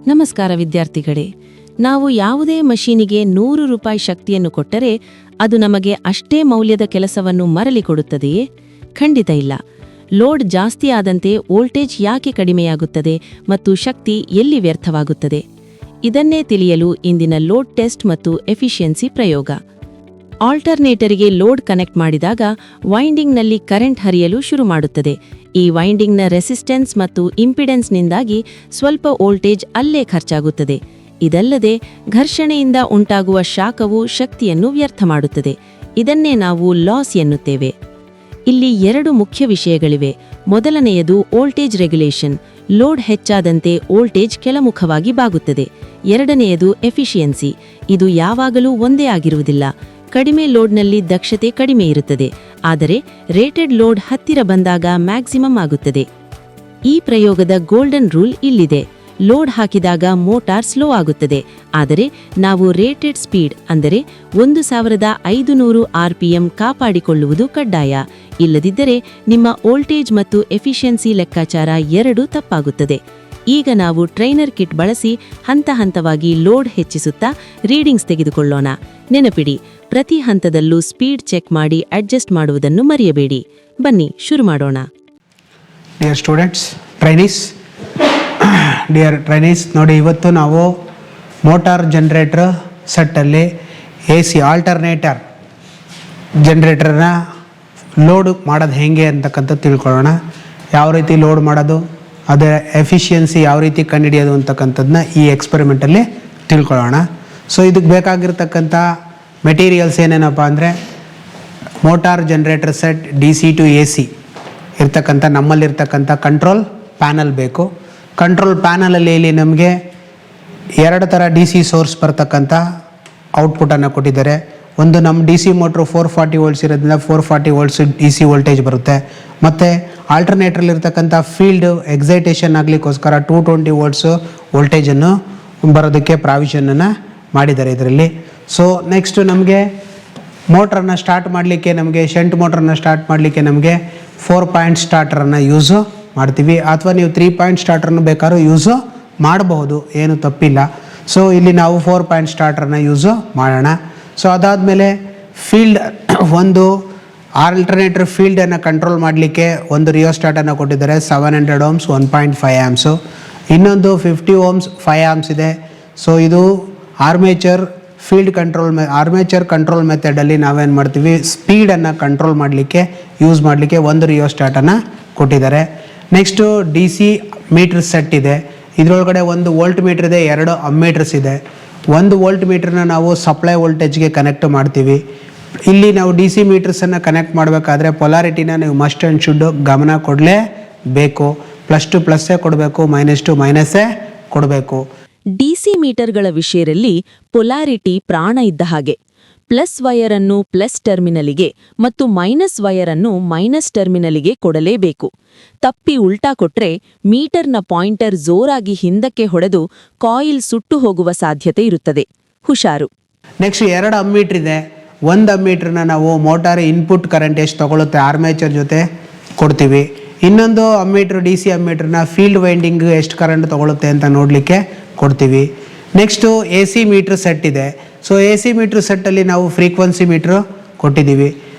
ನಮಸ್ಕಾರ ವಿದ್ಯಾರ್ಥಿಗಳೇ. ನಾವು ಯಾವುದೇ ಮಷೀನಿಗೆ 100 ರೂಪಾಯಿ ಶಕ್ತಿಯನ್ನು ಕೊಟ್ಟರೆ ಅದು ನಮಗೆ ಅಷ್ಟೇ ಮೌಲ್ಯದ ಕೆಲಸವನ್ನು ಮರಳಿ ಕೊಡುತ್ತದೆಯೇ? ಖಂಡಿತ ಇಲ್ಲ. ಲೋಡ್ ಜಾಸ್ತಿ ಆದಂತೆ ವೋಲ್ಟೇಜ್ ಯಾಕೆ ಕಡಿಮೆಯಾಗುತ್ತದೆ ಮತ್ತು ಶಕ್ತಿ ಎಲ್ಲಿ ವ್ಯರ್ಥವಾಗುತ್ತದೆ? ಇದನ್ನೇ ತಿಳಿಯಲು ಇಂದಿನ ಲೋಡ್ ಟೆಸ್ಟ್ ಮತ್ತು ಎಫಿಷಿಯನ್ಸಿ ಪ್ರಯೋಗ. ಆಲ್ಟರ್ನೇಟರಿಗೆ ಲೋಡ್ ಕನೆಕ್ಟ್ ಮಾಡಿದಾಗ ವೈಂಡಿಂಗ್ನಲ್ಲಿ ಕರೆಂಟ್ ಹರಿಯಲು ಶುರು ಮಾಡುತ್ತದೆ. ಈ ವೈಂಡಿಂಗ್ನ ರೆಸಿಸ್ಟೆನ್ಸ್ ಮತ್ತು ಇಂಪಿಡೆನ್ಸ್ನಿಂದಾಗಿ ಸ್ವಲ್ಪ ವೋಲ್ಟೇಜ್ ಅಲ್ಲೇ ಖರ್ಚಾಗುತ್ತದೆ. ಇದಲ್ಲದೆ ಘರ್ಷಣೆಯಿಂದ ಉಂಟಾಗುವ ಶಾಖವು ಶಕ್ತಿಯನ್ನು ವ್ಯರ್ಥ ಮಾಡುತ್ತದೆ. ಇದನ್ನೇ ನಾವು ಲಾಸ್ ಎನ್ನುತ್ತೇವೆ. ಇಲ್ಲಿ 2 ಮುಖ್ಯ ವಿಷಯಗಳಿವೆ. ಮೊದಲನೆಯದು ವೋಲ್ಟೇಜ್ ರೆಗ್ಯುಲೇಷನ್. ಲೋಡ್ ಹೆಚ್ಚಾದಂತೆ ವೋಲ್ಟೇಜ್ ಕೆಳಮುಖವಾಗಿ ಬಾಗುತ್ತದೆ. ಎರಡನೆಯದು ಎಫಿಷಿಯನ್ಸಿ. ಇದು ಯಾವಾಗಲೂ ಒಂದೇ ಆಗಿರುವುದಿಲ್ಲ. ಕಡಿಮೆ ಲೋಡ್ನಲ್ಲಿ ದಕ್ಷತೆ ಕಡಿಮೆ ಇರುತ್ತದೆ, ಆದರೆ ರೇಟೆಡ್ ಲೋಡ್ ಹತ್ತಿರ ಬಂದಾಗ ಮ್ಯಾಕ್ಸಿಮಮ್ ಆಗುತ್ತದೆ. ಈ ಪ್ರಯೋಗದ ಗೋಲ್ಡನ್ ರೂಲ್ ಇಲ್ಲಿದೆ. ಲೋಡ್ ಹಾಕಿದಾಗ ಮೋಟಾರ್ ಸ್ಲೋ ಆಗುತ್ತದೆ, ಆದರೆ ನಾವು ರೇಟೆಡ್ ಸ್ಪೀಡ್ ಅಂದರೆ 1500 RPM ಕಾಪಾಡಿಕೊಳ್ಳುವುದು ಕಡ್ಡಾಯ. ಇಲ್ಲದಿದ್ದರೆ ನಿಮ್ಮ ವೋಲ್ಟೇಜ್ ಮತ್ತು ಎಫಿಷಿಯನ್ಸಿ ಲೆಕ್ಕಾಚಾರ ಎರಡೂ ತಪ್ಪಾಗುತ್ತದೆ. ಈಗ ನಾವು ಟ್ರೈನರ್ ಕಿಟ್ ಬಳಸಿ ಹಂತ ಹಂತವಾಗಿ ಲೋಡ್ ಹೆಚ್ಚಿಸುತ್ತಾ ರೀಡಿಂಗ್ಸ್ ತೆಗೆದುಕೊಳ್ಳೋಣ. ನೆನಪಿಡಿ, ಪ್ರತಿ ಹಂತದಲ್ಲೂ ಸ್ಪೀಡ್ ಚೆಕ್ ಮಾಡಿ ಅಡ್ಜಸ್ಟ್ ಮಾಡುವುದನ್ನು ಮರೆಯಬೇಡಿ. ಬನ್ನಿ ಶುರು ಮಾಡೋಣ. ಡಿಯರ್ ಸ್ಟೂಡೆಂಟ್ಸ್, ಟ್ರೈನೀಸ್ ನೋಡಿ, ಇವತ್ತು ನಾವು ಮೋಟಾರ್ ಜನರೇಟರ್ ಸೆಟ್ಟಲ್ಲಿ AC ಆಲ್ಟರ್ನೇಟರ್ ಜನರೇಟರ್ನ ಲೋಡ್ ಮಾಡೋದು ಹೇಗೆ ಅಂತಕ್ಕಂಥ ತಿಳ್ಕೊಳ್ಳೋಣ. ಯಾವ ರೀತಿ ಲೋಡ್ ಮಾಡೋದು, ಅದರ ಎಫಿಷಿಯನ್ಸಿ ಯಾವ ರೀತಿ ಕಂಡುಹಿಡಿಯೋದು ಅಂತಕ್ಕಂಥದ್ದನ್ನ ಈ ಎಕ್ಸ್ಪೆರಿಮೆಂಟಲ್ಲಿ ತಿಳ್ಕೊಳ್ಳೋಣ. ಸೊ ಇದಕ್ಕೆ ಬೇಕಾಗಿರ್ತಕ್ಕಂಥ ಮೆಟೀರಿಯಲ್ಸ್ ಏನೇನಪ್ಪ ಅಂದರೆ, motor generator set DC to AC ಇರ್ತಕ್ಕಂಥ ನಮ್ಮಲ್ಲಿರ್ತಕ್ಕಂಥ ಕಂಟ್ರೋಲ್ ಪ್ಯಾನಲ್ ಬೇಕು. ಕಂಟ್ರೋಲ್ ಪ್ಯಾನಲಲ್ಲಿ ಇಲ್ಲಿ ನಮಗೆ 2 ಥರ DC ಸೋರ್ಸ್ ಬರ್ತಕ್ಕಂಥ ಔಟ್ಪುಟನ್ನು ಕೊಟ್ಟಿದ್ದಾರೆ. ಒಂದು ನಮ್ಮ DC ಮೋಟ್ರು 440 ವೋಲ್ಟ್ಸ್ ಇರೋದ್ರಿಂದ 440 ವೋಲ್ಟ್ಸ್ DC ವೋಲ್ಟೇಜ್ ಬರುತ್ತೆ. ಮತ್ತು ಆಲ್ಟರ್ನೇಟ್ರಲ್ಲಿರ್ತಕ್ಕಂಥ ಫೀಲ್ಡ್ ಎಕ್ಸೈಟೇಷನ್ ಆಗಲಿಕ್ಕೋಸ್ಕರ 220 ವೋಲ್ಟ್ಸು ವೋಲ್ಟೇಜನ್ನು ಬರೋದಕ್ಕೆ ಪ್ರಾವಿಷನನ್ನು ಮಾಡಿದ್ದಾರೆ ಇದರಲ್ಲಿ. ಸೊ ನೆಕ್ಸ್ಟು ನಮಗೆ ಮೋಟ್ರನ್ನು ಸ್ಟಾರ್ಟ್ ಮಾಡಲಿಕ್ಕೆ, ನಮಗೆ ಶಂಟ್ ಮೋಟ್ರನ್ನು ಸ್ಟಾರ್ಟ್ ಮಾಡಲಿಕ್ಕೆ ನಮಗೆ 4 ಪಾಯಿಂಟ್ ಸ್ಟಾರ್ಟರನ್ನು ಯೂಸು ಮಾಡ್ತೀವಿ, ಅಥವಾ ನೀವು 3 ಪಾಯಿಂಟ್ ಸ್ಟಾರ್ಟರ್ನ ಬೇಕಾದ್ರೂ ಯೂಸು ಮಾಡಬಹುದು, ಏನು ತಪ್ಪಿಲ್ಲ. ಸೊ ಇಲ್ಲಿ ನಾವು 4 ಪಾಯಿಂಟ್ ಸ್ಟಾರ್ಟರ್ನ ಯೂಸು ಮಾಡೋಣ. ಸೊ ಅದಾದಮೇಲೆ ಫೀಲ್ಡ್, ಒಂದು ಆಲ್ಟರ್ನೇಟರ್ ಫೀಲ್ಡನ್ನು ಕಂಟ್ರೋಲ್ ಮಾಡಲಿಕ್ಕೆ ಒಂದು ರಿಯೋಸ್ಟಾಟನ್ನು ಕೊಟ್ಟಿದ್ದಾರೆ. 700 ohms 1.5 amps, ಇನ್ನೊಂದು 50 ohms 5 amps ಇದೆ. ಸೊ ಇದು ಆರ್ಮೇಚರ್ ಕಂಟ್ರೋಲ್ ಮೆಥಡಲ್ಲಿ ನಾವೇನು ಮಾಡ್ತೀವಿ, ಸ್ಪೀಡನ್ನು ಕಂಟ್ರೋಲ್ ಮಾಡಲಿಕ್ಕೆ ಯೂಸ್ ಮಾಡಲಿಕ್ಕೆ ಒಂದು ರಿಯೋಸ್ಟಾಟನ್ನು ಕೊಟ್ಟಿದ್ದಾರೆ. ನೆಕ್ಸ್ಟು DC ಮೀಟ್ರ್ ಸೆಟ್ ಇದೆ. ಇದರೊಳಗಡೆ ಒಂದು ವೋಲ್ಟ್ ಮೀಟ್ರ್ ಇದೆ, 2 ಅಮ್ಮೀಟರ್ಸ್ ಇದೆ. ಒಂದು ವೋಲ್ಟ್ ಮೀಟ್ರನ್ನ ನಾವು ಸಪ್ಲೈ ವೋಲ್ಟೇಜ್ಗೆ ಕನೆಕ್ಟ್ ಮಾಡ್ತೀವಿ. ಇಲ್ಲಿ ನಾವು DC ಮೀಟರ್ಸನ್ನು ಕನೆಕ್ಟ್ ಮಾಡಬೇಕಾದ್ರೆ ಪೊಲಾರಿಟಿನ ನೀವು ಮಸ್ಟ್ ಆ್ಯಂಡ್ ಶುಡ್ ಗಮನ ಕೊಡಲೇಬೇಕು. +2 ಪ್ಲಸ್ಸೇ ಕೊಡಬೇಕು, -2 ಮೈನಸ್ಸೇ ಕೊಡಬೇಕು. DC ಮೀಟರ್ಗಳ ವಿಷಯದಲ್ಲಿ ಪೊಲಾರಿಟಿ ಪ್ರಾಣ ಇದ್ದ ಹಾಗೆ. ಪ್ಲಸ್ ವೈರ್ ಅನ್ನು ಪ್ಲಸ್ ಟರ್ಮಿನಲಿಗೆ ಮತ್ತು ಮೈನಸ್ ವೈರ್ ಅನ್ನು ಮೈನಸ್ ಟರ್ಮಿನಲಿಗೆ ಕೊಡಲೇಬೇಕು. ತಪ್ಪಿ ಉಲ್ಟಾ ಕೊಟ್ರೆ ಮೀಟರ್ನ ಪಾಯಿಂಟರ್ ಜೋರಾಗಿ ಹಿಂದಕ್ಕೆ ಹೊಡೆದು ಕಾಯಿಲ್ ಸುಟ್ಟು ಹೋಗುವ ಸಾಧ್ಯತೆ ಇರುತ್ತದೆ. ಹುಷಾರು. ನೆಕ್ಸ್ಟ್ 2 ಅಮ್ಮೀಟರ್ ಇದೆ. ಒಂದು ಅಮ್ಮೀಟ್ರನ್ನ ನಾವು ಮೋಟಾರ್ ಇನ್ಪುಟ್ ಕರೆಂಟ್ ಎಷ್ಟು ತಗೊಳುತ್ತೆ ಆರ್ಮೇಚರ್ ಜೊತೆ ಕೊಡ್ತೀವಿ. ಇನ್ನೊಂದು ಅಮ್ಮೀಟ್ರ್ DC ಅಮ್ಮೀಟ್ರನ್ನ ಫೀಲ್ಡ್ ವೈಂಡಿಂಗ್ ಎಷ್ಟು ಕರೆಂಟ್ ತಗೊಳುತ್ತೆ ಅಂತ ನೋಡಲಿಕ್ಕೆ ಕೊಡ್ತೀವಿ. ನೆಕ್ಸ್ಟು AC ಮೀಟ್ರ್ ಸೆಟ್ ಇದೆ. ಸೊ AC ಮೀಟ್ರ್ ಸೆಟ್ಟಲ್ಲಿ ನಾವು ಫ್ರೀಕ್ವೆನ್ಸಿ ಮೀಟ್ರು ಕೊಟ್ಟಿದ್ದೀವಿ.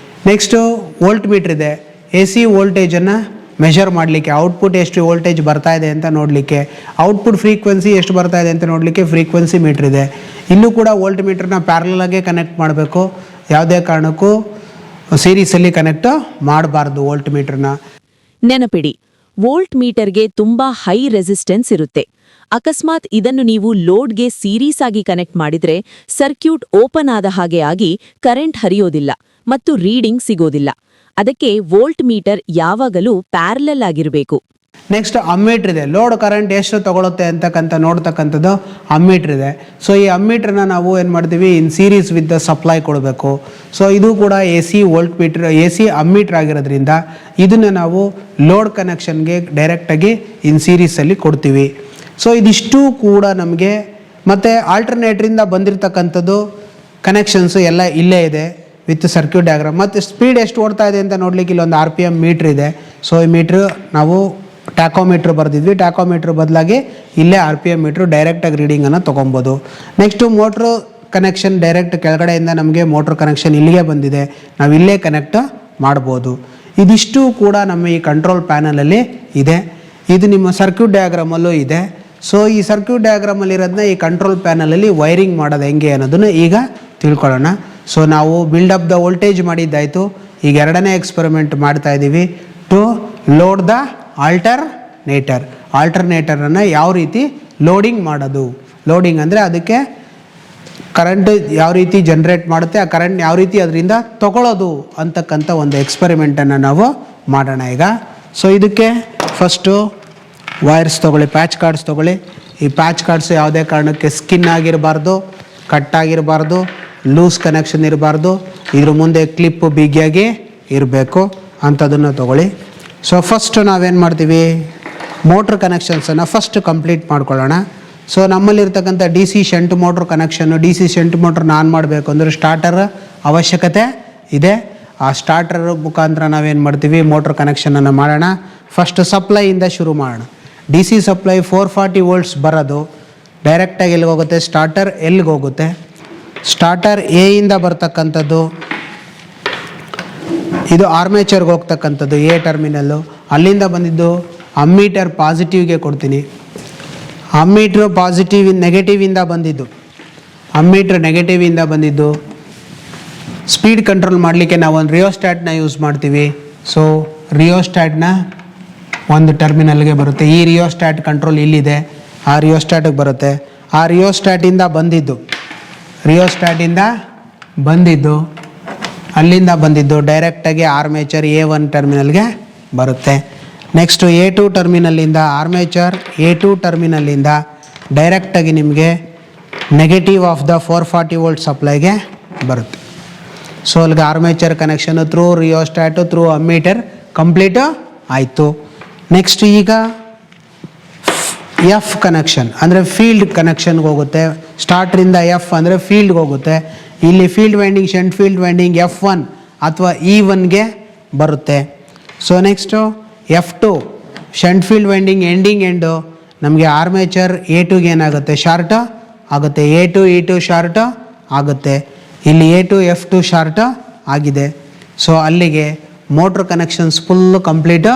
ನೆಕ್ಸ್ಟು ವೋಲ್ಟ್ ಮೀಟ್ರ್ ಇದೆ. AC ವೋಲ್ಟೇಜನ್ನು ಮೆಷರ್ ಮಾಡಲಿಕ್ಕೆ, ಔಟ್ಪುಟ್ ಎಷ್ಟು ವೋಲ್ಟೇಜ್ ಬರ್ತಾ ಇದೆ ಅಂತ ನೋಡಲಿಕ್ಕೆ, ಔಟ್ಪುಟ್ ಫ್ರೀಕ್ವೆನ್ಸಿ ಎಷ್ಟು ಬರ್ತಾ ಇದೆ ಅಂತ ನೋಡಲಿಕ್ಕೆ ಫ್ರೀಕ್ವೆನ್ಸಿ ಮೀಟ್ರ್ ಇದೆ. ಇಲ್ಲೂ ಕೂಡ ವೋಲ್ಟ್ ಮೀಟ್ರನ್ನ ಪ್ಯಾರಲಾಗೆ ಕನೆಕ್ಟ್ ಮಾಡಬೇಕು, ಯಾವುದೇ ಕಾರಣಕ್ಕೂ ಸೀರೀಸಲ್ಲಿ ಕನೆಕ್ಟ್ ಮಾಡಬಾರ್ದು ವೋಲ್ಟ್ ಮೀಟ್ರನ್ನ. ನೆನಪಿಡಿ, ವೋಲ್ಟ್ ಮೀಟರ್ಗೆ ತುಂಬಾ ಹೈ ರೆಸಿಸ್ಟೆನ್ಸ್ ಇರುತ್ತೆ. ಅಕಸ್ಮಾತ್ ಇದನ್ನು ನೀವು ಲೋಡ್ಗೆ ಸೀರೀಸ್ ಆಗಿ ಕನೆಕ್ಟ್ ಮಾಡಿದ್ರೆ ಸರ್ಕ್ಯೂಟ್ ಓಪನ್ ಆದ ಹಾಗೆ ಆಗಿ ಕರೆಂಟ್ ಹರಿಯೋದಿಲ್ಲ ಮತ್ತು ರೀಡಿಂಗ್ ಸಿಗೋದಿಲ್ಲ. ಅದಕ್ಕೆ ವೋಲ್ಟ್ ಮೀಟರ್ ಯಾವಾಗಲೂ ಪ್ಯಾರಲಲ್ ಆಗಿರಬೇಕು. ನೆಕ್ಸ್ಟ್ ಅಮ್ಮೀಟ್ರ್ ಇದೆ. ಲೋಡ್ ಕರೆಂಟ್ ಎಷ್ಟು ತಗೊಳುತ್ತೆ ಅಂತಕ್ಕಂಥ ನೋಡ್ತಕ್ಕಂಥದ್ದು ಅಮ್ಮೀಟ್ರ್ ಇದೆ. ಸೊ ಈ ಅಮ್ಮೀಟ್ರನ್ನ ನಾವು ಏನು ಮಾಡ್ತೀವಿ, ಇನ್ ಸೀರೀಸ್ ವಿತ್ ಸಪ್ಲೈ ಕೊಡಬೇಕು. ಸೊ ಇದು ಕೂಡ AC ವೋಲ್ಟ್ ಮೀಟ್ರ್, AC ಅಮ್ಮೀಟ್ರ್ ಆಗಿರೋದ್ರಿಂದ ಇದನ್ನು ನಾವು ಲೋಡ್ ಕನೆಕ್ಷನ್ಗೆ ಡೈರೆಕ್ಟಾಗಿ ಇನ್ ಸೀರೀಸಲ್ಲಿ ಕೊಡ್ತೀವಿ. ಸೊ ಇದಿಷ್ಟು ಕೂಡ ನಮಗೆ, ಮತ್ತು ಆಲ್ಟರ್ನೇಟ್ರಿಂದ ಬಂದಿರತಕ್ಕಂಥದ್ದು ಕನೆಕ್ಷನ್ಸು ಎಲ್ಲ ಇಲ್ಲೇ ಇದೆ ವಿತ್ ಸರ್ಕ್ಯೂಟ್ ಡಯಾಗ್ರಾಮ್. ಮತ್ತು ಸ್ಪೀಡ್ ಎಷ್ಟು ಓಡ್ತಾ ಇದೆ ಅಂತ ನೋಡಲಿಕ್ಕೆ ಇಲ್ಲೊಂದು RPM ಮೀಟ್ರ್ ಇದೆ. ಸೊ ಈ ಮೀಟ್ರ್ ನಾವು ಟ್ಯಾಕೋಮೀಟ್ರ್ ಬರೆದಿದ್ವಿ, ಟ್ಯಾಕೋಮೀಟ್ರ್ ಬದಲಾಗಿ ಇಲ್ಲೇ RPM ಮೀಟ್ರು ಡೈರೆಕ್ಟಾಗಿ ರೀಡಿಂಗನ್ನು ತೊಗೊಬೋದು. ನೆಕ್ಸ್ಟು ಮೋಟ್ರು ಕನೆಕ್ಷನ್ ಡೈರೆಕ್ಟ್ ಕೆಳಗಡೆಯಿಂದ ನಮಗೆ ಮೋಟ್ರ್ ಕನೆಕ್ಷನ್ ಇಲ್ಲಿಗೆ ಬಂದಿದೆ, ನಾವು ಇಲ್ಲೇ ಕನೆಕ್ಟ್ ಮಾಡ್ಬೋದು. ಇದಿಷ್ಟು ಕೂಡ ನಮ್ಮ ಈ ಕಂಟ್ರೋಲ್ ಪ್ಯಾನಲಲ್ಲಿ ಇದೆ. ಇದು ನಿಮ್ಮ ಸರ್ಕ್ಯೂಟ್ ಡಯಾಗ್ರಾಮಲ್ಲೂ ಇದೆ. ಸೊ ಈ ಸರ್ಕ್ಯೂಟ್ ಡಯಾಗ್ರಾಮಲ್ಲಿರೋದನ್ನ ಈ ಕಂಟ್ರೋಲ್ ಪ್ಯಾನಲಲ್ಲಿ ವೈರಿಂಗ್ ಮಾಡೋದು ಹೆಂಗೆ ಅನ್ನೋದನ್ನು ಈಗ ತಿಳ್ಕೊಳ್ಳೋಣ. ಸೊ ನಾವು ಬಿಲ್ಡಪ್ ದ ವೋಲ್ಟೇಜ್ ಮಾಡಿದ್ದಾಯಿತು. ಈಗ ಎರಡನೇ ಎಕ್ಸ್ಪೆರಿಮೆಂಟ್ ಮಾಡ್ತಾ ಇದ್ದೀವಿ, ಟು ಲೋಡ್ ದ ಆಲ್ಟರ್ನೇಟರನ್ನು ಯಾವ ರೀತಿ ಲೋಡಿಂಗ್ ಮಾಡೋದು. ಲೋಡಿಂಗ್ ಅಂದರೆ ಅದಕ್ಕೆ ಕರೆಂಟ್ ಯಾವ ರೀತಿ ಜನ್ರೇಟ್ ಮಾಡುತ್ತೆ, ಆ ಕರೆಂಟ್ ಯಾವ ರೀತಿ ಅದರಿಂದ ತಗೊಳ್ಳೋದು ಅಂತಕ್ಕಂಥ ಒಂದು ಎಕ್ಸ್ಪೆರಿಮೆಂಟನ್ನು ನಾವು ಮಾಡೋಣ ಈಗ. ಸೊ ಇದಕ್ಕೆ ಫಸ್ಟು ವೈರ್ಸ್ ತೊಗೊಳ್ಳಿ, ಪ್ಯಾಚ್ ಕಾರ್ಡ್ಸ್ ತೊಗೊಳ್ಳಿ. ಈ ಪ್ಯಾಚ್ ಕಾರ್ಡ್ಸ್ ಯಾವುದೇ ಕಾರಣಕ್ಕೆ ಸ್ಕಿನ್ ಆಗಿರಬಾರ್ದು, ಕಟ್ ಆಗಿರಬಾರ್ದು, ಲೂಸ್ ಕನೆಕ್ಷನ್ ಇರಬಾರ್ದು, ಇದ್ರ ಮುಂದೆ ಕ್ಲಿಪ್ ಬಿಗಿಯಾಗಿ ಇರಬೇಕು ಅಂಥದನ್ನು ತೊಗೊಳ್ಳಿ. ಸೊ ಫಸ್ಟ್ ನಾವೇನು ಮಾಡ್ತೀವಿ, ಮೋಟ್ರ್ ಕನೆಕ್ಷನ್ಸನ್ನು ಫಸ್ಟ್ ಕಂಪ್ಲೀಟ್ ಮಾಡ್ಕೊಳ್ಳೋಣ. ಸೊ ನಮ್ಮಲ್ಲಿರ್ತಕ್ಕಂಥ DC ಶಂಟ್ ಮೋಟ್ರ್ ಕನೆಕ್ಷನ್ನು, DC ಶಂಟ್ ಮೋಟ್ರನ್ನ ಆನ್ ಮಾಡಬೇಕು ಅಂದರೆ ಸ್ಟಾರ್ಟರ್ ಅವಶ್ಯಕತೆ ಇದೆ. ಆ ಸ್ಟಾರ್ಟರ್ ಮುಖಾಂತರ ನಾವೇನು ಮಾಡ್ತೀವಿ, ಮೋಟ್ರ್ ಕನೆಕ್ಷನನ್ನು ಮಾಡೋಣ. ಫಸ್ಟ್ ಸಪ್ಲೈಯಿಂದ ಶುರು ಮಾಡೋಣ. DC ಸಪ್ಲೈ 440 ವೋಲ್ಟ್ಸ್ ಬರೋದು ಡೈರೆಕ್ಟಾಗಿ ಎಲ್ಲಿಗೆ ಹೋಗುತ್ತೆ, ಸ್ಟಾರ್ಟರ್ ಎಲ್ಲಿಗೆ ಹೋಗುತ್ತೆ. ಸ್ಟಾರ್ಟರ್ ಎಯಿಂದ ಬರ್ತಕ್ಕಂಥದ್ದು ಇದು ಆರ್ಮೇಚರ್ಗೆ ಹೋಗ್ತಕ್ಕಂಥದ್ದು ಎ ಟರ್ಮಿನಲ್ಲು. ಅಲ್ಲಿಂದ ಬಂದಿದ್ದು ಅಮ್ಮೀಟರ್ ಪಾಸಿಟಿವ್ಗೆ ಕೊಡ್ತೀನಿ. ಅಮ್ಮೀಟ್ರು ನೆಗೆಟಿವಿಂದ ಬಂದಿದ್ದು, ಅಮ್ಮೀಟ್ರ್ ನೆಗೆಟಿವಿಂದ ಬಂದಿದ್ದು ಸ್ಪೀಡ್ ಕಂಟ್ರೋಲ್ ಮಾಡಲಿಕ್ಕೆ ನಾವು ಒಂದು ರಿಯೋಸ್ಟ್ಯಾಟ್ನ ಯೂಸ್ ಮಾಡ್ತೀವಿ. ಸೊ ರಿಯೋಸ್ಟ್ಯಾಟ್ನ ಒಂದು ಟರ್ಮಿನಲ್ಗೆ ಬರುತ್ತೆ. ಈ ರಿಯೋಸ್ಟ್ಯಾಟ್ ಕಂಟ್ರೋಲ್ ಇಲ್ಲಿದೆ, ಆ ರಿಯೋಸ್ಟ್ಯಾಟಿಗೆ ಬರುತ್ತೆ. ಆ ರಿಯೋಸ್ಟ್ಯಾಟಿಂದ ಬಂದಿದ್ದು ಅಲ್ಲಿಂದ ಬಂದಿದ್ದು ಡೈರೆಕ್ಟಾಗಿ ಆರ್ಮೇಚರ್ A1 ಟರ್ಮಿನಲ್ಗೆ ಬರುತ್ತೆ. ನೆಕ್ಸ್ಟು A2 ಟರ್ಮಿನಲ್ಲಿಂದ ಆರ್ಮೇಚರ್ A2 ಟರ್ಮಿನಲ್ಲಿಂದ ಡೈರೆಕ್ಟಾಗಿ ನಿಮಗೆ ನೆಗೆಟಿವ್ ಆಫ್ ದ 440 ವೋಲ್ಟ್ ಸಪ್ಲೈಗೆ ಬರುತ್ತೆ. ಸೊ ಅಲ್ಲಿಗೆ armature connection through rheostat through ammeter complete ಆಯಿತು. ನೆಕ್ಸ್ಟ್ ಈಗ F ಕನೆಕ್ಷನ್ ಅಂದರೆ ಫೀಲ್ಡ್ ಕನೆಕ್ಷನ್ಗೆ ಹೋಗುತ್ತೆ. ಸ್ಟಾರ್ಟ್ರಿಂದ F ಅಂದರೆ ಫೀಲ್ಡ್ಗೆ ಹೋಗುತ್ತೆ. ಇಲ್ಲಿ field winding, shunt field winding F1 ಅಥವಾ E1ಗೆ ಬರುತ್ತೆ. So next F2 shunt field winding end ನಮಗೆ ಆರ್ಮೇಚರ್ A2ಗೆ ಏನಾಗುತ್ತೆ, ಶಾರ್ಟ್ ಆಗುತ್ತೆ. A2 E2 ಶಾರ್ಟ್ ಆಗುತ್ತೆ. ಇಲ್ಲಿ A2 F2 ಶಾರ್ಟ್ ಆಗಿದೆ. ಸೊ ಅಲ್ಲಿಗೆ ಮೋಟ್ರ್ ಕನೆಕ್ಷನ್ಸ್ ಫುಲ್ಲು ಕಂಪ್ಲೀಟು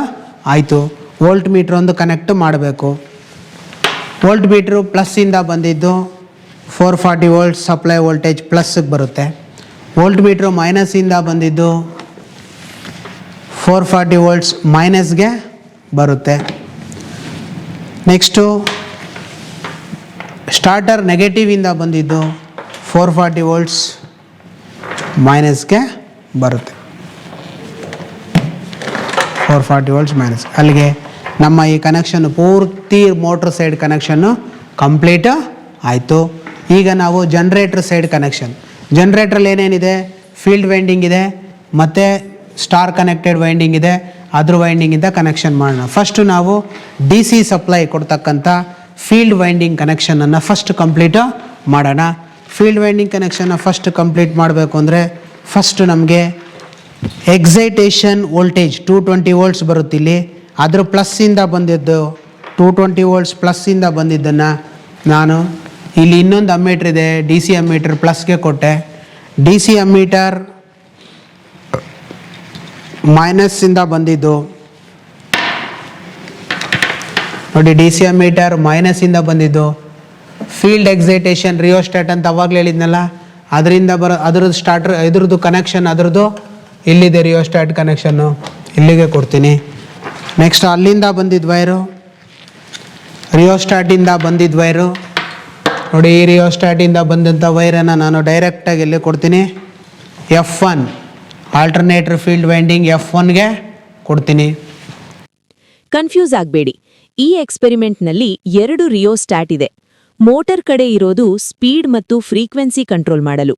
ಆಯಿತು. ವೋಲ್ಟ್ ಮೀಟ್ರ್ ಒಂದು ಕನೆಕ್ಟ್ ಮಾಡಬೇಕು. ವೋಲ್ಟ್ ಮೀಟ್ರು ಪ್ಲಸ್ಸಿಂದ ಬಂದಿದ್ದು 440 ವೋಲ್ಟ್ ಸಪ್ಲೈ ವೋಲ್ಟೇಜ್ ಪ್ಲಸ್ಗೆ ಬರುತ್ತೆ. ವೋಲ್ಟ್ ಮೀಟ್ರು ಮೈನಸ್ಸಿಂದ ಬಂದಿದ್ದು 440 ವೋಲ್ಟ್ಸ್ ಮೈನಸ್ಗೆ ಬರುತ್ತೆ. ನೆಕ್ಸ್ಟು ಸ್ಟಾರ್ಟರ್ ನೆಗೆಟಿವಿಂದ ಬಂದಿದ್ದು 440 ವೋಲ್ಟ್ಸ್ ಮೈನಸ್ಗೆ ಬರುತ್ತೆ. 440 ವೋಲ್ಟ್ಸ್ ಮೈನಸ್. ಅಲ್ಲಿಗೆ ನಮ್ಮ ಈ ಕನೆಕ್ಷನ್ ಪೂರ್ತಿ ಮೋಟ್ರ್ ಸೈಡ್ ಕನೆಕ್ಷನ್ನು ಕಂಪ್ಲೀಟ್ ಆಯಿತು. ಈಗ ನಾವು ಜನ್ರೇಟ್ರ್ ಸೈಡ್ ಕನೆಕ್ಷನ್. ಜನ್ರೇಟ್ರಲ್ಲಿ ಏನೇನಿದೆ, ಫೀಲ್ಡ್ ವೈಂಡಿಂಗ್ ಇದೆ ಮತ್ತು ಸ್ಟಾರ್ ಕನೆಕ್ಟೆಡ್ ವೈಂಡಿಂಗ್ ಇದೆ. ಅದ್ರ ವೈಂಡಿಂಗಿಂದ ಕನೆಕ್ಷನ್ ಮಾಡೋಣ. ಫಸ್ಟು ನಾವು DC ಸಪ್ಲೈ ಕೊಡ್ತಕ್ಕಂಥ ಫೀಲ್ಡ್ ವೈಂಡಿಂಗ್ ಕನೆಕ್ಷನನ್ನು ಫಸ್ಟ್ ಕಂಪ್ಲೀಟು ಮಾಡೋಣ. ಫೀಲ್ಡ್ ವೈಂಡಿಂಗ್ ಕನೆಕ್ಷನ್ನ ಫಸ್ಟ್ ಕಂಪ್ಲೀಟ್ ಮಾಡಬೇಕು ಅಂದರೆ ಫಸ್ಟ್ ನಮಗೆ ಎಕ್ಸೈಟೇಷನ್ ವೋಲ್ಟೇಜ್ 220 ವೋಲ್ಟ್ಸ್ ಬರುತ್ತಿಲ್ಲಿ. ಅದ್ರ ಪ್ಲಸ್ಸಿಂದ ಬಂದಿದ್ದು 220 ವೋಲ್ಟ್ಸ್ ಪ್ಲಸ್ಸಿಂದ ಬಂದಿದ್ದನ್ನು ನಾನು ಇಲ್ಲಿ ಇನ್ನೊಂದು ಅಮ್ಮೀಟ್ರ್ ಇದೆ, DC ಅಮ್ಮೀಟ್ರ್ ಪ್ಲಸ್ಗೆ ಕೊಟ್ಟೆ. DC ಅಮ್ಮೀಟರ್ ಮೈನಸ್ಸಿಂದ ಬಂದಿದ್ದು ನೋಡಿ, DC ಅಮ್ಮೀಟರ್ ಮೈನಸ್ಸಿಂದ ಬಂದಿದ್ದು ಫೀಲ್ಡ್ ಎಕ್ಸೈಟೇಷನ್ ರಿಯೋಸ್ಟ್ಯಾಟ್ ಅಂತ ಅವಾಗಲೇ ಹೇಳಿದ್ನಲ್ಲ, ಅದರಿಂದ ಅದ್ರದ್ದು ಸ್ಟಾರ್ಟರ್ ಇದ್ರದ್ದು ಕನೆಕ್ಷನ್ ಅದರದ್ದು ಇಲ್ಲಿದೆ, ರಿಯೋಸ್ಟ್ಯಾಟ್ ಕನೆಕ್ಷನ್ನು ಇಲ್ಲಿಗೆ ಕೊಡ್ತೀನಿ. ನೆಕ್ಸ್ಟ್ ಅಲ್ಲಿಂದ ಬಂದಿದ್ದ ವೈರು, ರಿಯೋಸ್ಟ್ಯಾಟಿಂದ ಬಂದಿದ್ದ ವೈರು ನೋಡಿ, ಈ ರಿಯೋಸ್ಟ್ಯಾಟಿಂದ ಬಂದಂಥ ವೈರನ್ನು ನಾನು ಡೈರೆಕ್ಟಾಗಿ ಇಲ್ಲಿ ಕೊಡ್ತೀನಿ. F1 ಆಲ್ಟರ್ನೇಟರ್ ಫೀಲ್ಡ್ ವೈಂಡಿಂಗ್ F1ಗೆ ಕೊಡ್ತೀನಿ. ಕನ್ಫ್ಯೂಸ್ ಆಗಬೇಡಿ, ಈ ಎಕ್ಸ್ಪೆರಿಮೆಂಟ್ನಲ್ಲಿ 2 ರಿಯೋಸ್ಟ್ಯಾಟ್ ಇದೆ. ಮೋಟರ್ ಕಡೆ ಇರೋದು ಸ್ಪೀಡ್ ಮತ್ತು ಫ್ರೀಕ್ವೆನ್ಸಿ ಕಂಟ್ರೋಲ್ ಮಾಡಲು,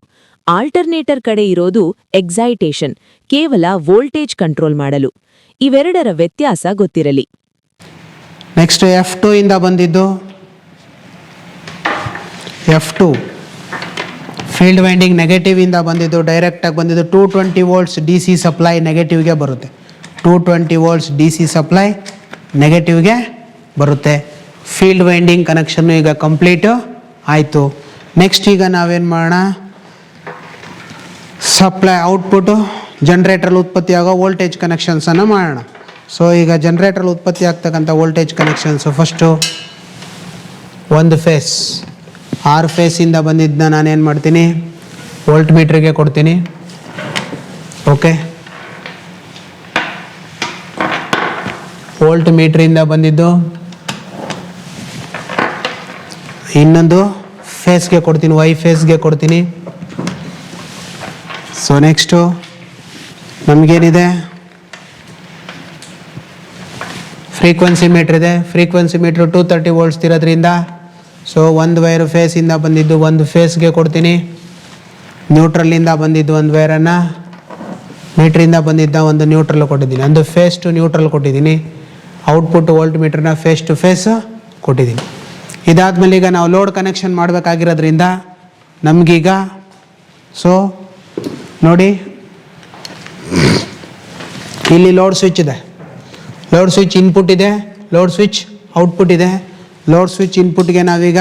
ಆಲ್ಟರ್ನೇಟರ್ ಕಡೆ ಇರೋದು ಎಕ್ಸೈಟೇಷನ್, ಕೇವಲ ವೋಲ್ಟೇಜ್ ಕಂಟ್ರೋಲ್ ಮಾಡಲು. ಇವೆರಡರ ವ್ಯತ್ಯಾಸ ಗೊತ್ತಿರಲಿ. ನೆಕ್ಸ್ಟ್ F2 ಇಂದ ಬಂದಿದ್ದು, F2 ಫೀಲ್ಡ್ ವೈಂಡಿಂಗ್ ನೆಗೆಟಿವ್ ಇಂದ ಬಂದಿದ್ದು, ಡೈರೆಕ್ಟಾಗಿ ಬಂದಿದ್ದು 220 ವೋಲ್ಟ್ಸ್ DC ಸಪ್ಲೈ ನೆಗೆಟಿವ್ಗೆ ಬರುತ್ತೆ. 220 ವೋಲ್ಟ್ಸ್ DC ಸಪ್ಲೈ ನೆಗೆಟಿವ್ಗೆ ಬರುತ್ತೆ. ಫೀಲ್ಡ್ ವೈಂಡಿಂಗ್ ಕನೆಕ್ಷನ್ನು ಈಗ ಕಂಪ್ಲೀಟು ಆಯಿತು. ನೆಕ್ಸ್ಟ್ ಈಗ ನಾವೇನು ಮಾಡೋಣ, ಸಪ್ಲೈ ಔಟ್ಪುಟ್ಟು ಜನ್ರೇಟ್ರಲ್ಲಿ ಉತ್ಪತ್ತಿ ಆಗೋ ವೋಲ್ಟೇಜ್ ಕನೆಕ್ಷನ್ಸನ್ನು ಮಾಡೋಣ. ಸೊ ಈಗ ಜನ್ರೇಟ್ರಲ್ಲಿ ಉತ್ಪತ್ತಿ ಆಗ್ತಕ್ಕಂಥ ವೋಲ್ಟೇಜ್ ಕನೆಕ್ಷನ್ಸು ಫಸ್ಟು ಒಂದು ಫೇಸ್, 6 ಫೇಸಿಂದ ಬಂದಿದ್ದನ್ನ ನಾನೇನು ಮಾಡ್ತೀನಿ, ವೋಲ್ಟ್ ಮೀಟ್ರಿಗೆ ಕೊಡ್ತೀನಿ. ಓಕೆ, ವೋಲ್ಟ್ ಮೀಟ್ರಿಂದ ಬಂದಿದ್ದು ಇನ್ನೊಂದು ಫೇಸ್ಗೆ ಕೊಡ್ತೀನಿ, ವೈ ಫೇಸ್ಗೆ ಕೊಡ್ತೀನಿ. ಸೊ ನೆಕ್ಸ್ಟು ನಮಗೇನಿದೆ, ಫ್ರೀಕ್ವೆನ್ಸಿ ಮೀಟ್ರ್ ಇದೆ. ಫ್ರೀಕ್ವೆನ್ಸಿ ಮೀಟ್ರು 230 ವೋಲ್ಟ್ಸ್ ಇರೋದ್ರಿಂದ ಸೊ ಒಂದು ವೈರು ಫೇಸಿಂದ ಬಂದಿದ್ದು ಒಂದು ಫೇಸ್ಗೆ ಕೊಡ್ತೀನಿ. ನ್ಯೂಟ್ರಲ್ಲಿಂದ ಬಂದಿದ್ದು ಒಂದು ವೈರನ್ನು ಮೀಟ್ರಿಂದ ಬಂದಿದ್ದ ಒಂದು ನ್ಯೂಟ್ರಲ್ ಕೊಟ್ಟಿದ್ದೀನಿ, ಒಂದು ಫೇಸ್ ಟು ನ್ಯೂಟ್ರಲ್ ಕೊಟ್ಟಿದ್ದೀನಿ. ಔಟ್ಪುಟ್ ವೋಲ್ಟ್ ಮೀಟ್ರನ್ನ ಫೇಸ್ ಟು ಫೇಸ್ ಕೊಟ್ಟಿದ್ದೀನಿ. ಇದಾದಮೇಲೆ ಈಗ ನಾವು ಲೋಡ್ ಕನೆಕ್ಷನ್ ಮಾಡಬೇಕಾಗಿರೋದ್ರಿಂದ ನಮಗೀಗ ಸೊ ನೋಡಿ ಇಲ್ಲಿ ಲೋಡ್ ಸ್ವಿಚ್ ಇದೆ, ಲೋಡ್ ಸ್ವಿಚ್ ಇನ್ಪುಟ್ ಇದೆ, ಲೋಡ್ ಸ್ವಿಚ್ ಔಟ್ಪುಟ್ ಇದೆ. ಲೋಡ್ ಸ್ವಿಚ್ ಇನ್ಪುಟ್ಗೆ ನಾವೀಗ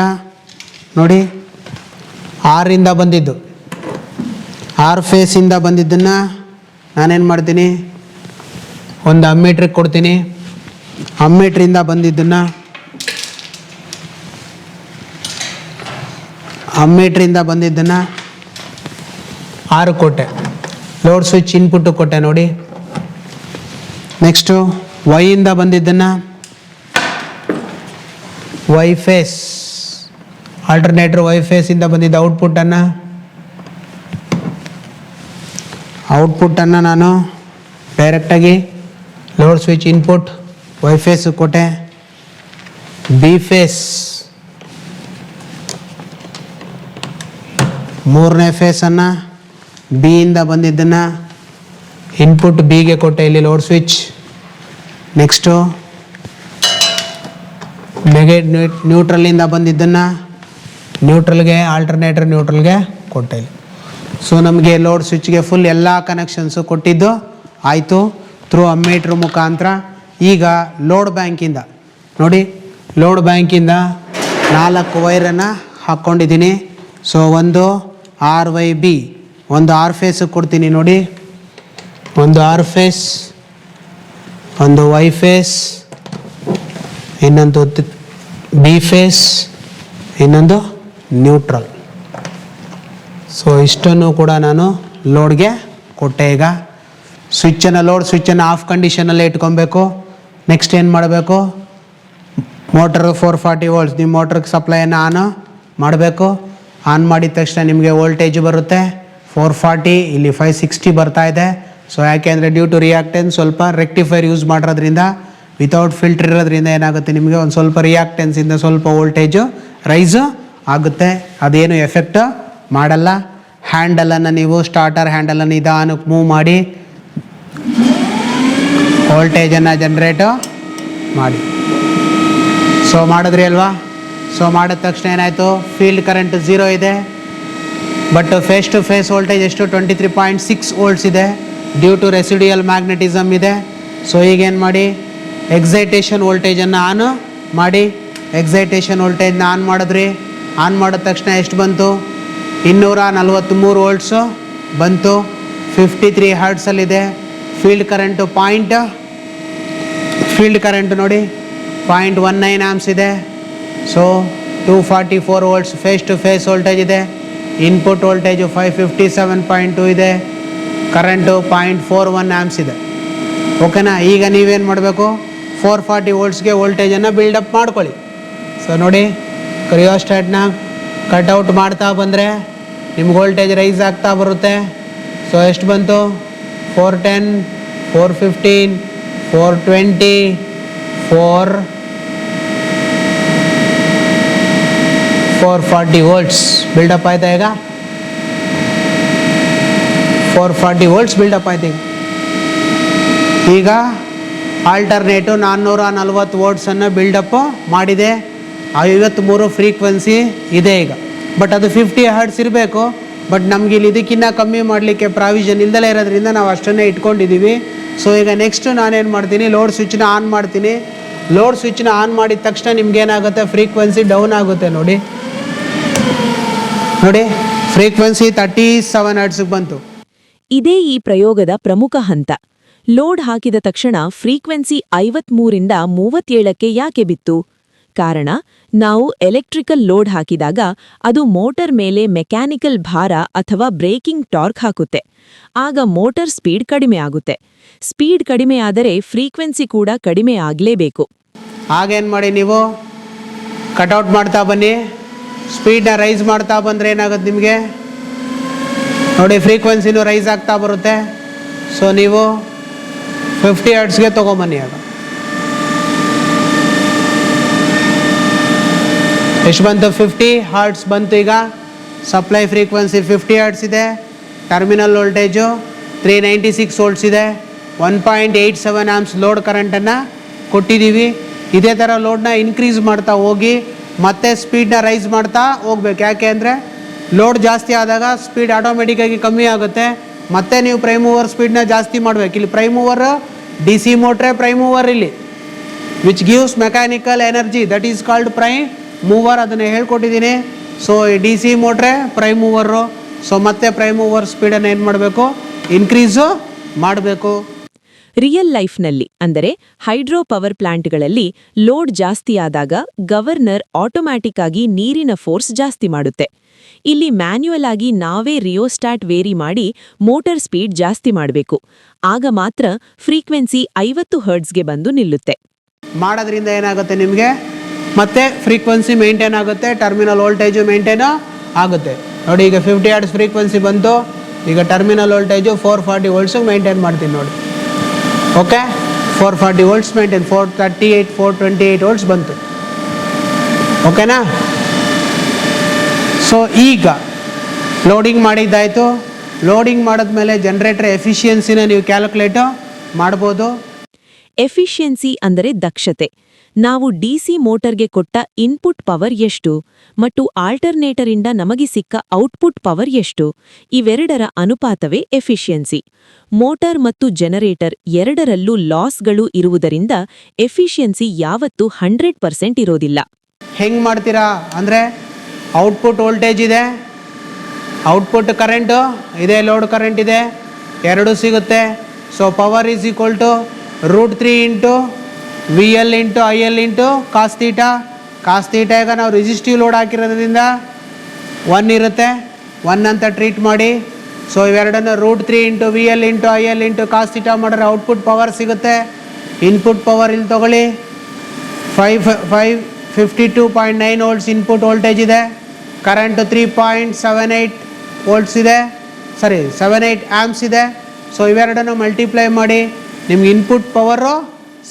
ನೋಡಿ 6ರಿಂದ ಬಂದಿದ್ದು 6 ಫೇಸಿಂದ ಬಂದಿದ್ದನ್ನು ನಾನೇನು ಮಾಡ್ತೀನಿ, ಒಂದು ಅಮ್ಮೀಟ್ರಿಗೆ ಕೊಡ್ತೀನಿ. ಅಮ್ಮೀಟ್ರಿಂದ ಬಂದಿದ್ದನ್ನು ಅಮ್ಮೀಟ್ರಿಂದ ಬಂದಿದ್ದನ್ನು 6 ಕೊಟ್ಟೆ, ಲೋಡ್ ಸ್ವಿಚ್ ಇನ್ಪುಟ್ಟು ಕೊಟ್ಟೆ ನೋಡಿ. ನೆಕ್ಸ್ಟು ವೈಯಿಂದ ಬಂದಿದ್ದನ್ನು ವೈ ಫೇಸ್, ಆಲ್ಟರ್ನೇಟ್ರ್ ವೈ ಫೇಸಿಂದ ಬಂದಿದ್ದ ಔಟ್ಪುಟ್ಟನ್ನು ನಾನು ಡೈರೆಕ್ಟಾಗಿ load switch input Y phase ಕೊಟ್ಟೆ. ಬಿ ಫೇಸ್, 3ನೇ ಫೇಸನ್ನು ಬಿಯಿಂದ ಬಂದಿದ್ದನ್ನು ಇನ್ಪುಟ್ ಬಿಗೆ ಕೊಟ್ಟೆ, ಇಲ್ಲಿ ಲೋಡ್ ಸ್ವಿಚ್. ನೆಕ್ಸ್ಟು ನ್ಯೂಟ್ರಲ್ಲಿಂದ ಬಂದಿದ್ದನ್ನು ನ್ಯೂಟ್ರಲ್ಗೆ, ಆಲ್ಟರ್ನೇಟರ್ ನ್ಯೂಟ್ರಲ್ಗೆ ಕೊಟ್ಟೆ. ಸೊ ನಮಗೆ ಲೋಡ್ ಸ್ವಿಚ್ಗೆ ಫುಲ್ ಎಲ್ಲ ಕನೆಕ್ಷನ್ಸು ಕೊಟ್ಟಿದ್ದು ಆಯಿತು ಥ್ರೂ ಅಮ್ಮೀಟ್ರ್ ಮುಖಾಂತರ. ಈಗ ಲೋಡ್ ಬ್ಯಾಂಕಿಂದ ನೋಡಿ, ಲೋಡ್ ಬ್ಯಾಂಕಿಂದ 4 ವೈರನ್ನು ಹಾಕ್ಕೊಂಡಿದ್ದೀನಿ. ಸೊ ಒಂದು RYB, ಒಂದು R ಫೇಸಿಗೆ ಕೊಡ್ತೀನಿ ನೋಡಿ, ಒಂದು R ಫೇಸ್, ಒಂದು ವೈ ಫೇಸ್, ಇನ್ನೊಂದು ಬಿ ಫೇಸ್, ಇನ್ನೊಂದು ನ್ಯೂಟ್ರಲ್. ಸೊ ಇಷ್ಟನ್ನು ಕೂಡ ನಾನು ಲೋಡ್ಗೆ ಕೊಟ್ಟೆ. ಈಗ ಸ್ವಿಚ್ಚನ್ನು, ಲೋಡ್ ಸ್ವಿಚ್ಚನ್ನು ಆಫ್ ಕಂಡೀಷನಲ್ಲೇ ಇಟ್ಕೊಬೇಕು. ನೆಕ್ಸ್ಟ್ ಏನು ಮಾಡಬೇಕು, ಮೋಟ್ರ್ 440 ವೋಲ್ಟ್ಸ್, ನಿಮ್ಮ ಮೋಟ್ರಿಗೆ ಸಪ್ಲೈಯನ್ನು ಆನ್ ಮಾಡಬೇಕು. ಆನ್ ಮಾಡಿದ ತಕ್ಷಣ ನಿಮಗೆ ವೋಲ್ಟೇಜ್ ಬರುತ್ತೆ 440, ಇಲ್ಲಿ 560 ಬರ್ತಾ ಇದೆ. ಸೊ ಯಾಕೆಂದರೆ ಡ್ಯೂ ಟು ರಿಯಾಕ್ಟೆನ್ಸ್ ಸ್ವಲ್ಪ ರೆಕ್ಟಿಫೈರ್ ಯೂಸ್ ಮಾಡಿರೋದ್ರಿಂದ, ವಿತೌಟ್ ಫಿಲ್ಟರ್ ಇರೋದ್ರಿಂದ ಏನಾಗುತ್ತೆ, ನಿಮಗೆ ಒಂದು ಸ್ವಲ್ಪ ರಿಯಾಕ್ಟೆನ್ಸಿಂದ ಸ್ವಲ್ಪ ವೋಲ್ಟೇಜು ರೈಸು ಆಗುತ್ತೆ. ಅದೇನು ಎಫೆಕ್ಟ್ ಮಾಡಲ್ಲ. ಹ್ಯಾಂಡಲನ್ನು ನೀವು ಸ್ಟಾರ್ಟರ್ ಹ್ಯಾಂಡಲನ್ನು ನಿಧಾನಕ್ಕೆ ಮೂವ್ ಮಾಡಿ ವೋಲ್ಟೇಜನ್ನು ಜನ್ರೇಟು ಮಾಡಿ. ಸೊ ಮಾಡಿದ್ರಿ ಅಲ್ವಾ? ಸೊ ಮಾಡಿದ ತಕ್ಷಣ ಏನಾಯಿತು, ಫೀಲ್ಡ್ ಕರೆಂಟ್ 0 ಇದೆ, but phase to phase voltage ಎಷ್ಟು 23.6 ವೋಲ್ಟ್ಸ್ ಇದೆ, ಡ್ಯೂ ಟು ರೆಸಿಡಿಯಲ್ ಮ್ಯಾಗ್ನೆಟಿಸಮ್ ಇದೆ. ಸೊ ಈಗೇನು ಮಾಡಿ, ಎಕ್ಸೈಟೇಷನ್ ವೋಲ್ಟೇಜನ್ನು ಆನ್ ಮಾಡಿ. ಎಕ್ಸೈಟೇಷನ್ ವೋಲ್ಟೇಜ್ನ ಆನ್ ಮಾಡಿದ್ರಿ. ಆನ್ ಮಾಡಿದ ತಕ್ಷಣ ಎಷ್ಟು ಬಂತು, 243 ವೋಲ್ಟ್ಸು ಬಂತು. 53 ಹರ್ಟ್ಸಲ್ಲಿದೆ. ಫೀಲ್ಡ್ ಕರೆಂಟ್ ನೋಡಿ 0.19 ಆಮ್ಸ್ ಇದೆ. So 244 volts phase to phase voltage ಇದೆ. ಇನ್ಪುಟ್ ವೋಲ್ಟೇಜು 557.2 ಇದೆ. ಕರೆಂಟು 0.41 ಆಮ್ಸ್ ಇದೆ. ಓಕೆನಾ? ಈಗ ನೀವೇನು ಮಾಡಬೇಕು, 440 ವೋಲ್ಟ್ಸ್ಗೆ ವೋಲ್ಟೇಜನ್ನು ಬಿಲ್ಡಪ್ ಮಾಡ್ಕೊಳ್ಳಿ. ಸೊ ನೋಡಿ, ಕ್ರಿಯೋಸ್ಟಾಟ್ನ ಕಟ್ಔಟ್ ಮಾಡ್ತಾ ಬಂದರೆ ನಿಮ್ಗೆ ವೋಲ್ಟೇಜ್ ರೈಸ್ ಆಗ್ತಾ ಬರುತ್ತೆ. ಸೊ ಎಷ್ಟು ಬಂತು, 410, 415, 420, 440 ವೋಲ್ಟ್ಸ್ ಬಿಲ್ಡಪ್ ಆಯ್ತಾ? ಈಗ 440 ವೋಲ್ಟ್ಸ್ ಬಿಲ್ಡಪ್ ಆಯ್ತು. ಈಗ ಆಲ್ಟರ್ನೇಟು 440 ವೋಲ್ಟ್ಸನ್ನು ಬಿಲ್ಡಪ್ಪು ಮಾಡಿದೆ. 53 ಫ್ರೀಕ್ವೆನ್ಸಿ ಇದೆ ಈಗ. ಬಟ್ ಅದು 50 ಹರ್ಟ್ಸ್ ಇರಬೇಕು. ಬಟ್ ನಮ್ಗೆ ಇಲ್ಲಿ ಇದಕ್ಕಿಂತ ಕಮ್ಮಿ ಮಾಡಲಿಕ್ಕೆ ಪ್ರಾವಿಷನ್ ಇಲ್ದಲೇ ಇರೋದ್ರಿಂದ ನಾವು ಅಷ್ಟನ್ನೇ ಇಟ್ಕೊಂಡಿದ್ದೀವಿ. ಸೊ ಈಗ ನೆಕ್ಸ್ಟು ನಾನೇನು ಮಾಡ್ತೀನಿ, ಲೋಡ್ ಸ್ವಿಚ್ನ ಆನ್ ಮಾಡ್ತೀನಿ. ಲೋಡ್ ಸ್ವಿಚ್ನ ಆನ್ ಮಾಡಿದ ತಕ್ಷಣ ನಿಮ್ಗೇನಾಗುತ್ತೆ, ಫ್ರೀಕ್ವೆನ್ಸಿ ಡೌನ್ ಆಗುತ್ತೆ. ನೋಡಿ ಫ್ರೀಕ್ವೆನ್ಸಿ 37 ಹರ್ಟ್ಸ್ಗೆ ಬಂತು. ಇದೇ ಈ ಪ್ರಯೋಗದ ಪ್ರಮುಖ ಹಂತ. ಲೋಡ್ ಹಾಕಿದ ತಕ್ಷಣ ಫ್ರೀಕ್ವೆನ್ಸಿ 53ರಿಂದ 37ಕ್ಕೆ ಯಾಕೆ ಬಿತ್ತು? ಕಾರಣ, ನಾವು ಎಲೆಕ್ಟ್ರಿಕಲ್ ಲೋಡ್ ಹಾಕಿದಾಗ ಅದು ಮೋಟರ್ ಮೇಲೆ ಮೆಕ್ಯಾನಿಕಲ್ ಭಾರ ಅಥವಾ ಬ್ರೇಕಿಂಗ್ ಟಾರ್ಕ್ ಹಾಕುತ್ತೆ. ಆಗ ಮೋಟರ್ ಸ್ಪೀಡ್ ಕಡಿಮೆ ಆಗುತ್ತೆ. ಸ್ಪೀಡ್ ಕಡಿಮೆಯಾದರೆ ಫ್ರೀಕ್ವೆನ್ಸಿ ಕೂಡ ಕಡಿಮೆ ಆಗಲೇಬೇಕು. ಆಗೇನು ಮಾಡಿ, ನೀವು ಕಟ್ಔಟ್ ಮಾಡ್ತಾ ಬನ್ನಿ. ಸ್ಪೀಡ್ನ ರೈಸ್ ಮಾಡ್ತಾ ಬಂದರೆ ಏನಾಗುತ್ತೆ ನಿಮಗೆ ನೋಡಿ, ಫ್ರೀಕ್ವೆನ್ಸಿನೂ ರೈಸ್ ಆಗ್ತಾ ಬರುತ್ತೆ. ಸೊ ನೀವು 50 ಹರ್ಟ್ಸ್ಗೆ ತೊಗೊಂಬನ್ನಿ. ಆಗ ಎಷ್ಟು ಬಂತು? 50 ಹರ್ಟ್ಸ್ ಬಂತು. ಈಗ ಸಪ್ಲೈ ಫ್ರೀಕ್ವೆನ್ಸಿ 50 ಹರ್ಟ್ಸ್ ಇದೆ. ಟರ್ಮಿನಲ್ ವೋಲ್ಟೇಜು 396 ವೋಲ್ಟ್ಸ್ ಇದೆ. 1.87 ಆಂಪ್ಸ್ ಲೋಡ್ ಕರೆಂಟನ್ನು ಕೊಟ್ಟಿದ್ದೀವಿ. ಇದೇ ಥರ ಲೋಡ್ನ ಇನ್ಕ್ರೀಸ್ ಮಾಡ್ತಾ ಹೋಗಿ ಮತ್ತೆ ಸ್ಪೀಡ್ನ ರೈಸ್ ಮಾಡ್ತಾ ಹೋಗ್ಬೇಕು. ಯಾಕೆ ಅಂದರೆ ಲೋಡ್ ಜಾಸ್ತಿ ಆದಾಗ ಸ್ಪೀಡ್ ಆಟೋಮೆಟಿಕ್ಕಾಗಿ ಕಮ್ಮಿ ಆಗುತ್ತೆ. ಮತ್ತೆ ನೀವು ಪ್ರೈಮ್ ಮೂವರ್ ಸ್ಪೀಡ್ನ ಜಾಸ್ತಿ ಮಾಡಬೇಕು. ಇಲ್ಲಿ ಪ್ರೈಮ್ ಮೂವರ್ ಡಿ ಸಿ ಮೋಟ್ರೇ ಪ್ರೈಮ್ ಮೂವರ್ ಇಲ್ಲಿ, which gives mechanical energy, that is called prime mover. ಅದನ್ನು ಹೇಳ್ಕೊಟ್ಟಿದ್ದೀನಿ. ಸೊ ಈ ಡಿ ಸಿ ಮೋಟ್ರೇ ಪ್ರೈಮ್ ಮೂವರು. ಸೊ ಮತ್ತೆ ಪ್ರೈಮ್ ಮೂವರ್ ಸ್ಪೀಡನ್ನು ಏನು ಮಾಡಬೇಕು, ಇನ್ಕ್ರೀಸು ಮಾಡಬೇಕು. ರಿಯಲ್ ಲೈಫ್ನಲ್ಲಿ ಅಂದರೆ ಹೈಡ್ರೋ ಪವರ್ ಪ್ಲಾಂಟ್ಗಳಲ್ಲಿ ಲೋಡ್ ಜಾಸ್ತಿಯಾದಾಗ ಗವರ್ನರ್ ಆಟೋಮ್ಯಾಟಿಕ್ ಆಗಿ ನೀರಿನ ಫೋರ್ಸ್ ಜಾಸ್ತಿ ಮಾಡುತ್ತೆ. ಇಲ್ಲಿ ಮ್ಯಾನ್ಯುಯಲ್ ಆಗಿ ನಾವೇ ರಿಯೋಸ್ಟಾಟ್ ವೇರಿ ಮಾಡಿ ಮೋಟರ್ ಸ್ಪೀಡ್ ಜಾಸ್ತಿ ಮಾಡಬೇಕು. ಆಗ ಮಾತ್ರ ಫ್ರೀಕ್ವೆನ್ಸಿ 50 ಹರ್ಟ್ಸ್ಗೆ ಬಂದು ನಿಲ್ಲುತ್ತೆ. ಮಾಡೋದ್ರಿಂದ ಏನಾಗುತ್ತೆ, ನಿಮಗೆ ಮತ್ತೆ ಫ್ರೀಕ್ವೆನ್ಸಿ ಮೇಂಟೈನ್ ಆಗುತ್ತೆ, ಟರ್ಮಿನಲ್ ವೋಲ್ಟೇಜು ಮೇಂಟೈನ್ ಆಗುತ್ತೆ. ನೋಡಿ ಈಗ 50 ಹರ್ಟ್ಸ್ ಫ್ರೀಕ್ವೆನ್ಸಿ ಬಂತು. ಈಗ ಟರ್ಮಿನಲ್ ವೋಲ್ಟೇಜು 440 ವೋಲ್ಟ್ಸಿಗೆ ಮೇಂಟೈನ್ ಮಾಡ್ತೀನಿ ನೋಡಿ. ಓಕೆ, 440 ವೋಲ್ಟ್ಸ್ ಮೇಂಟೈನ್, 438 428 ವೋಲ್ಟ್ಸ್ ಬಂತು. ಓಕೆನಾ? ಸೊ ಈಗ ಲೋಡಿಂಗ್ ಮಾಡಿದ್ದಾಯಿತು. ಲೋಡಿಂಗ್ ಮಾಡಿದ್ಮೇಲೆ ಜನರೇಟರ್ ಎಫಿಷಿಯನ್ಸಿನ ನೀವು ಕ್ಯಾಲ್ಕುಲೇಟ್ ಮಾಡ್ಬೋದು. ಎಫಿಷಿಯನ್ಸಿ ಅಂದರೆ ದಕ್ಷತೆ. ನಾವು ಡಿಸಿ ಮೋಟರ್ಗೆ ಕೊಟ್ಟ ಇನ್ಪುಟ್ ಪವರ್ ಎಷ್ಟು ಮತ್ತು ಆಲ್ಟರ್ನೇಟರಿಂದ ನಮಗೆ ಸಿಕ್ಕ ಔಟ್ಪುಟ್ ಪವರ್ ಎಷ್ಟು, ಇವೆರಡರ ಅನುಪಾತವೇ ಎಫಿಷಿಯನ್ಸಿ. ಮೋಟಾರ್ ಮತ್ತು ಜನರೇಟರ್ ಎರಡರಲ್ಲೂ ಲಾಸ್ಗಳು ಇರುವುದರಿಂದ ಎಫಿಷಿಯನ್ಸಿ ಯಾವತ್ತೂ 100% ಇರೋದಿಲ್ಲ. ಹೆಂಗೆ ಮಾಡ್ತೀರಾ ಅಂದರೆ, ಔಟ್ಪುಟ್ ವೋಲ್ಟೇಜ್ ಇದೆ, ಔಟ್ಪುಟ್ ಕರೆಂಟು ಇದೆ, ಲೋಡ್ ಕರೆಂಟ್ ಇದೆ, ಎರಡೂ ಸಿಗುತ್ತೆ. So power is equal to √3 into VL into IL into cos theta. Cos theta ಈಗ ನಾವು ರೆಸಿಸ್ಟಿವ್ ಲೋಡ್ ಹಾಕಿರೋದ್ರಿಂದ 1 ಇರುತ್ತೆ, 1 ಅಂತ ಟ್ರೀಟ್ ಮಾಡಿ. ಸೊ ಇವೆರಡನ್ನು √3 into VL into IL into cos theta ಮಾಡಿದ್ರೆ ಔಟ್ಪುಟ್ ಪವರ್ ಸಿಗುತ್ತೆ. ಇನ್ಪುಟ್ ಪವರ್ ಇಲ್ಲಿ ತೊಗೊಳ್ಳಿ, 52.9 ವೋಲ್ಟ್ಸ್ ಇನ್ಪುಟ್ ವೋಲ್ಟೇಜ್ ಇದೆ. ಕರೆಂಟು 3.78 ವೋಲ್ಟ್ಸ್ ಇದೆ, 78 ಆಂಪ್ಸ್ ಇದೆ. ಸೊ ಇವೆರಡನ್ನು ಮಲ್ಟಿಪ್ಲೈ ಮಾಡಿ ನಿಮ್ಗೆ ಇನ್ಪುಟ್ ಪವರು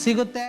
ಸಿಗುತ್ತೆ.